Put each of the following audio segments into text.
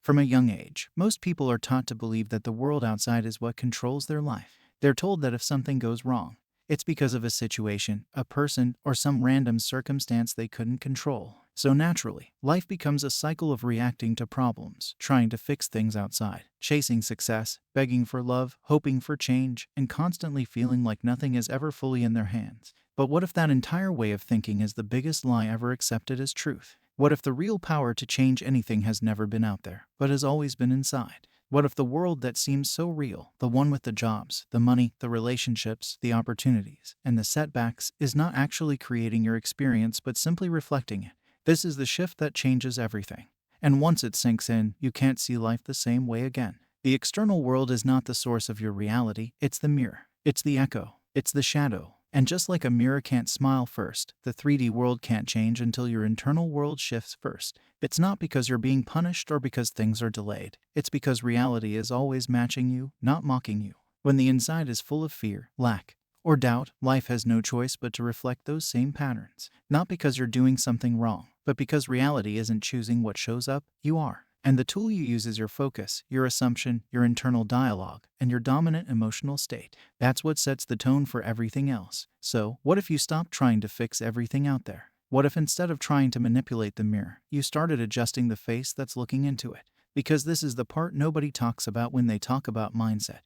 From a young age, most people are taught to believe that the world outside is what controls their life. They're told that if something goes wrong, it's because of a situation, a person, or some random circumstance they couldn't control. So naturally, life becomes a cycle of reacting to problems, trying to fix things outside, chasing success, begging for love, hoping for change, and constantly feeling like nothing is ever fully in their hands. But what if that entire way of thinking is the biggest lie ever accepted as truth? What if the real power to change anything has never been out there, but has always been inside? What if the world that seems so real, the one with the jobs, the money, the relationships, the opportunities, and the setbacks, is not actually creating your experience but simply reflecting it? This is the shift that changes everything. And once it sinks in, you can't see life the same way again. The external world is not the source of your reality, it's the mirror. It's the echo. It's the shadow. And just like a mirror can't smile first, the 3D world can't change until your internal world shifts first. It's not because you're being punished or because things are delayed. It's because reality is always matching you, not mocking you. When the inside is full of fear, lack, or doubt, life has no choice but to reflect those same patterns. Not because you're doing something wrong, but because reality isn't choosing what shows up, you are. And the tool you use is your focus, your assumption, your internal dialogue, and your dominant emotional state. That's what sets the tone for everything else. So, what if you stopped trying to fix everything out there? What if instead of trying to manipulate the mirror, you started adjusting the face that's looking into it? Because this is the part nobody talks about when they talk about mindset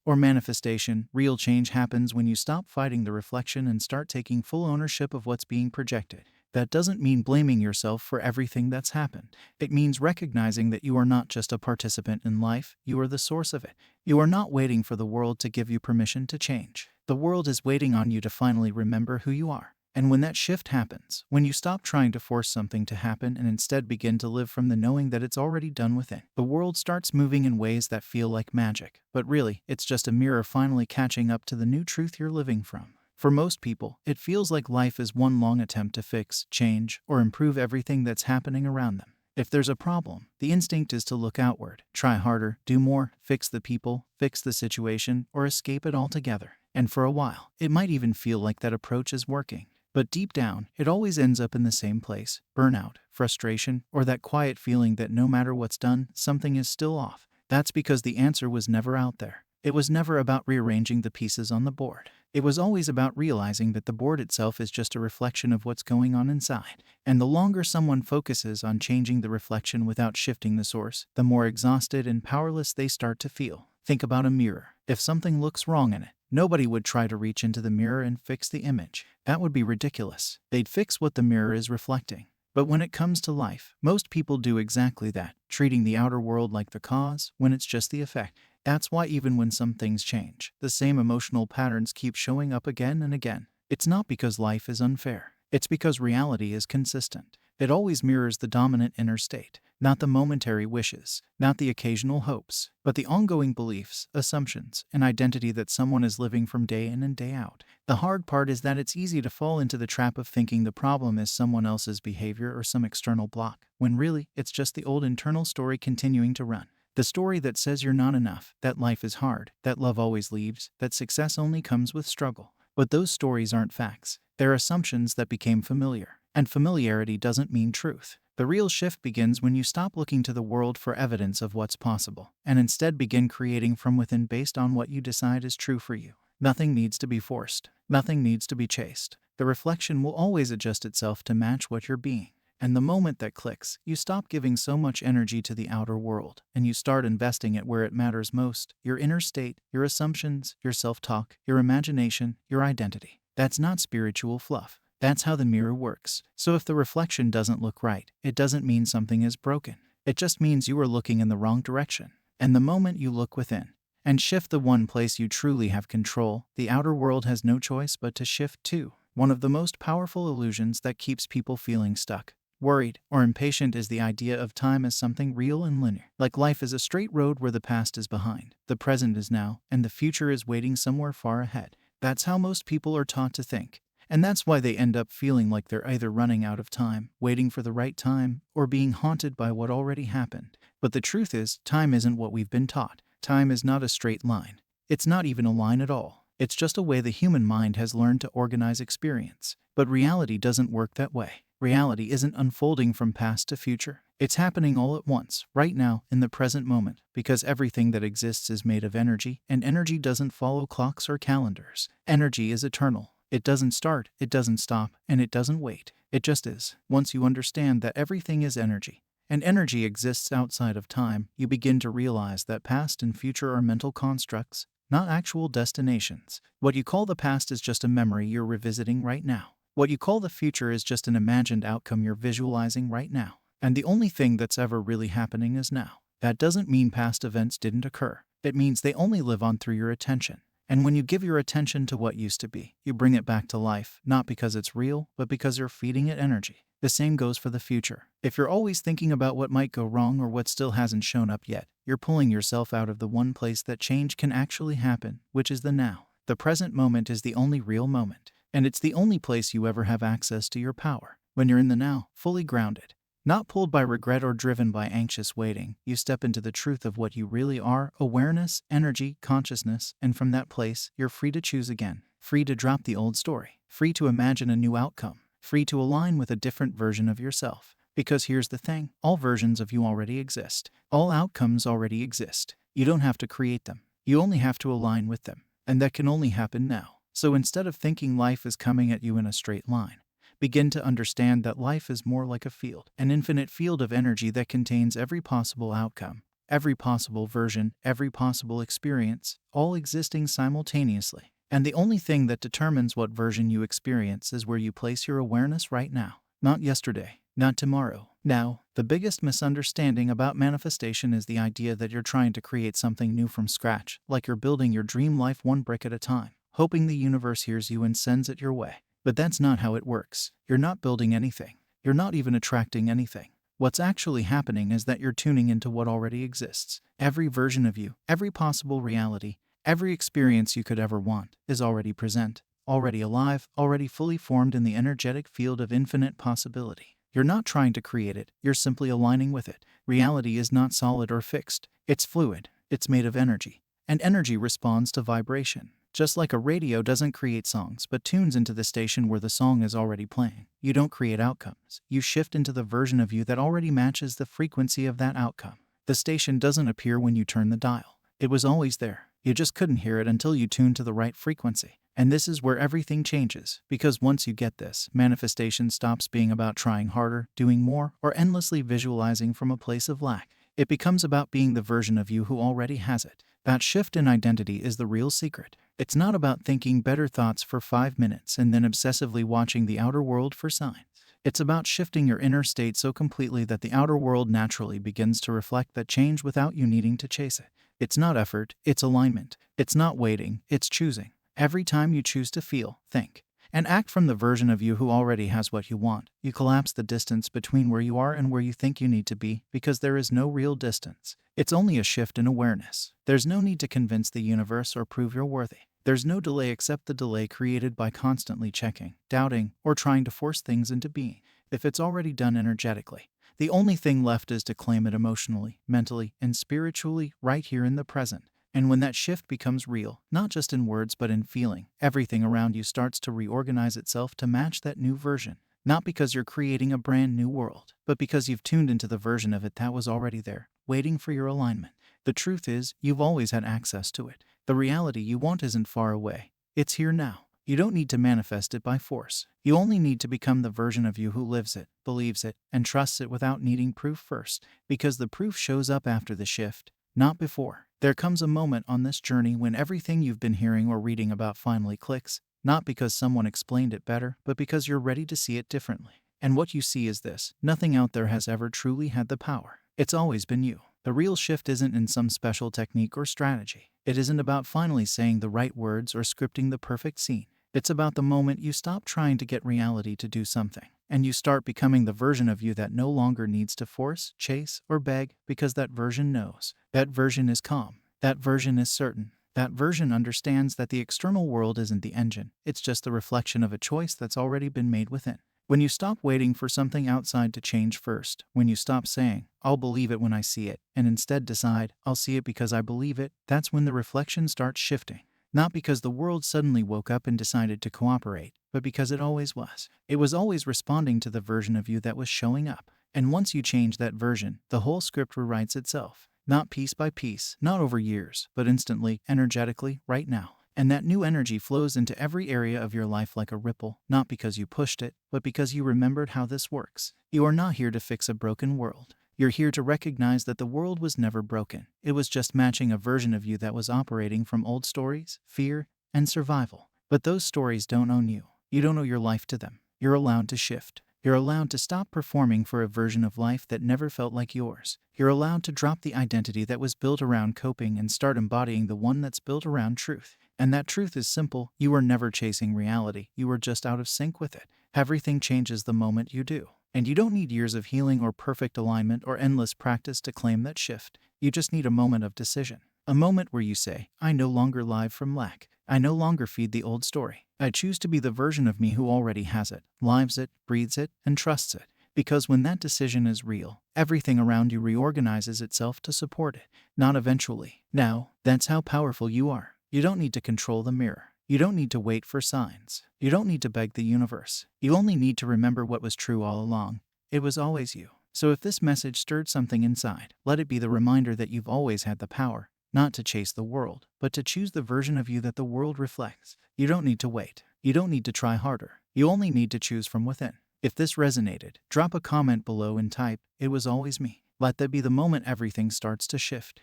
or manifestation. Real change happens when you stop fighting the reflection and start taking full ownership of what's being projected. That doesn't mean blaming yourself for everything that's happened. It means recognizing that you are not just a participant in life, you are the source of it. You are not waiting for the world to give you permission to change. The world is waiting on you to finally remember who you are. And when that shift happens, when you stop trying to force something to happen and instead begin to live from the knowing that it's already done within, the world starts moving in ways that feel like magic. But really, it's just a mirror finally catching up to the new truth you're living from. For most people, it feels like life is one long attempt to fix, change, or improve everything that's happening around them. If there's a problem, the instinct is to look outward, try harder, do more, fix the people, fix the situation, or escape it altogether. And for a while, it might even feel like that approach is working. But deep down, it always ends up in the same place: burnout, frustration, or that quiet feeling that no matter what's done, something is still off. That's because the answer was never out there. It was never about rearranging the pieces on the board. It was always about realizing that the board itself is just a reflection of what's going on inside. And the longer someone focuses on changing the reflection without shifting the source, the more exhausted and powerless they start to feel. Think about a mirror. If something looks wrong in it, nobody would try to reach into the mirror and fix the image. That would be ridiculous. They'd fix what the mirror is reflecting. But when it comes to life, most people do exactly that, treating the outer world like the cause when it's just the effect. That's why even when some things change, the same emotional patterns keep showing up again and again. It's not because life is unfair. It's because reality is consistent. It always mirrors the dominant inner state, not the momentary wishes, not the occasional hopes, but the ongoing beliefs, assumptions, and identity that someone is living from day in and day out. The hard part is that it's easy to fall into the trap of thinking the problem is someone else's behavior or some external block, when really, it's just the old internal story continuing to run. The story that says you're not enough, that life is hard, that love always leaves, that success only comes with struggle. But those stories aren't facts. They're assumptions that became familiar. And familiarity doesn't mean truth. The real shift begins when you stop looking to the world for evidence of what's possible, and instead begin creating from within based on what you decide is true for you. Nothing needs to be forced. Nothing needs to be chased. The reflection will always adjust itself to match what you're being. And the moment that clicks, you stop giving so much energy to the outer world, and you start investing it where it matters most: your inner state, your assumptions, your self-talk, your imagination, your identity. That's not spiritual fluff. That's how the mirror works. So if the reflection doesn't look right, it doesn't mean something is broken. It just means you are looking in the wrong direction. And the moment you look within and shift the one place you truly have control, the outer world has no choice but to shift too. One of the most powerful illusions that keeps people feeling stuck, worried, or impatient is the idea of time as something real and linear. Like life is a straight road where the past is behind, the present is now, and the future is waiting somewhere far ahead. That's how most people are taught to think. And that's why they end up feeling like they're either running out of time, waiting for the right time, or being haunted by what already happened. But the truth is, time isn't what we've been taught. Time is not a straight line. It's not even a line at all. It's just a way the human mind has learned to organize experience. But reality doesn't work that way. Reality isn't unfolding from past to future. It's happening all at once, right now, in the present moment, because everything that exists is made of energy, and energy doesn't follow clocks or calendars. Energy is eternal. It doesn't start, it doesn't stop, and it doesn't wait. It just is. Once you understand that everything is energy, and energy exists outside of time, you begin to realize that past and future are mental constructs, not actual destinations. What you call the past is just a memory you're revisiting right now. What you call the future is just an imagined outcome you're visualizing right now. And the only thing that's ever really happening is now. That doesn't mean past events didn't occur. It means they only live on through your attention. And when you give your attention to what used to be, you bring it back to life, not because it's real, but because you're feeding it energy. The same goes for the future. If you're always thinking about what might go wrong or what still hasn't shown up yet, you're pulling yourself out of the one place that change can actually happen, which is the now. The present moment is the only real moment. And it's the only place you ever have access to your power. When you're in the now, fully grounded, not pulled by regret or driven by anxious waiting, you step into the truth of what you really are: awareness, energy, consciousness, and from that place, you're free to choose again, free to drop the old story, free to imagine a new outcome, free to align with a different version of yourself. Because here's the thing, all versions of you already exist. All outcomes already exist. You don't have to create them. You only have to align with them. And that can only happen now. So instead of thinking life is coming at you in a straight line, begin to understand that life is more like a field, an infinite field of energy that contains every possible outcome, every possible version, every possible experience, all existing simultaneously. And the only thing that determines what version you experience is where you place your awareness right now, not yesterday, not tomorrow. Now, the biggest misunderstanding about manifestation is the idea that you're trying to create something new from scratch, like you're building your dream life one brick at a time, hoping the universe hears you and sends it your way. But that's not how it works. You're not building anything. You're not even attracting anything. What's actually happening is that you're tuning into what already exists. Every version of you, every possible reality, every experience you could ever want is already present, already alive, already fully formed in the energetic field of infinite possibility. You're not trying to create it. You're simply aligning with it. Reality is not solid or fixed. It's fluid. It's made of energy. And energy responds to vibration. Just like a radio doesn't create songs, but tunes into the station where the song is already playing. You don't create outcomes. You shift into the version of you that already matches the frequency of that outcome. The station doesn't appear when you turn the dial. It was always there. You just couldn't hear it until you tuned to the right frequency. And this is where everything changes. Because once you get this, manifestation stops being about trying harder, doing more, or endlessly visualizing from a place of lack. It becomes about being the version of you who already has it. That shift in identity is the real secret. It's not about thinking better thoughts for 5 minutes and then obsessively watching the outer world for signs. It's about shifting your inner state so completely that the outer world naturally begins to reflect that change without you needing to chase it. It's not effort, it's alignment. It's not waiting, it's choosing. Every time you choose to feel, think, and act from the version of you who already has what you want, you collapse the distance between where you are and where you think you need to be, because there is no real distance. It's only a shift in awareness. There's no need to convince the universe or prove you're worthy. There's no delay except the delay created by constantly checking, doubting, or trying to force things into being. If it's already done energetically, the only thing left is to claim it emotionally, mentally, and spiritually right here in the present. And when that shift becomes real, not just in words but in feeling, everything around you starts to reorganize itself to match that new version. Not because you're creating a brand new world, but because you've tuned into the version of it that was already there, waiting for your alignment. The truth is, you've always had access to it. The reality you want isn't far away. It's here now. You don't need to manifest it by force. You only need to become the version of you who lives it, believes it, and trusts it without needing proof first. Because the proof shows up after the shift, not before. There comes a moment on this journey when everything you've been hearing or reading about finally clicks, not because someone explained it better, but because you're ready to see it differently. And what you see is this: nothing out there has ever truly had the power. It's always been you. The real shift isn't in some special technique or strategy. It isn't about finally saying the right words or scripting the perfect scene. It's about the moment you stop trying to get reality to do something, and you start becoming the version of you that no longer needs to force, chase, or beg, because that version knows. That version is calm. That version is certain. That version understands that the external world isn't the engine. It's just the reflection of a choice that's already been made within. When you stop waiting for something outside to change first, when you stop saying, "I'll believe it when I see it," and instead decide, "I'll see it because I believe it," that's when the reflection starts shifting. Not because the world suddenly woke up and decided to cooperate, but because it always was. It was always responding to the version of you that was showing up. And once you change that version, the whole script rewrites itself. Not piece by piece, not over years, but instantly, energetically, right now. And that new energy flows into every area of your life like a ripple, not because you pushed it, but because you remembered how this works. You are not here to fix a broken world. You're here to recognize that the world was never broken. It was just matching a version of you that was operating from old stories, fear, and survival. But those stories don't own you. You don't owe your life to them. You're allowed to shift. You're allowed to stop performing for a version of life that never felt like yours. You're allowed to drop the identity that was built around coping and start embodying the one that's built around truth. And that truth is simple. You were never chasing reality. You were just out of sync with it. Everything changes the moment you do. And you don't need years of healing or perfect alignment or endless practice to claim that shift. You just need a moment of decision. A moment where you say, I no longer live from lack. I no longer feed the old story. I choose to be the version of me who already has it, lives it, breathes it, and trusts it. Because when that decision is real, everything around you reorganizes itself to support it, not eventually. Now, that's how powerful you are. You don't need to control the mirror. You don't need to wait for signs. You don't need to beg the universe. You only need to remember what was true all along. It was always you. So if this message stirred something inside, let it be the reminder that you've always had the power, not to chase the world, but to choose the version of you that the world reflects. You don't need to wait. You don't need to try harder. You only need to choose from within. If this resonated, drop a comment below and type, "It was always me." Let that be the moment everything starts to shift.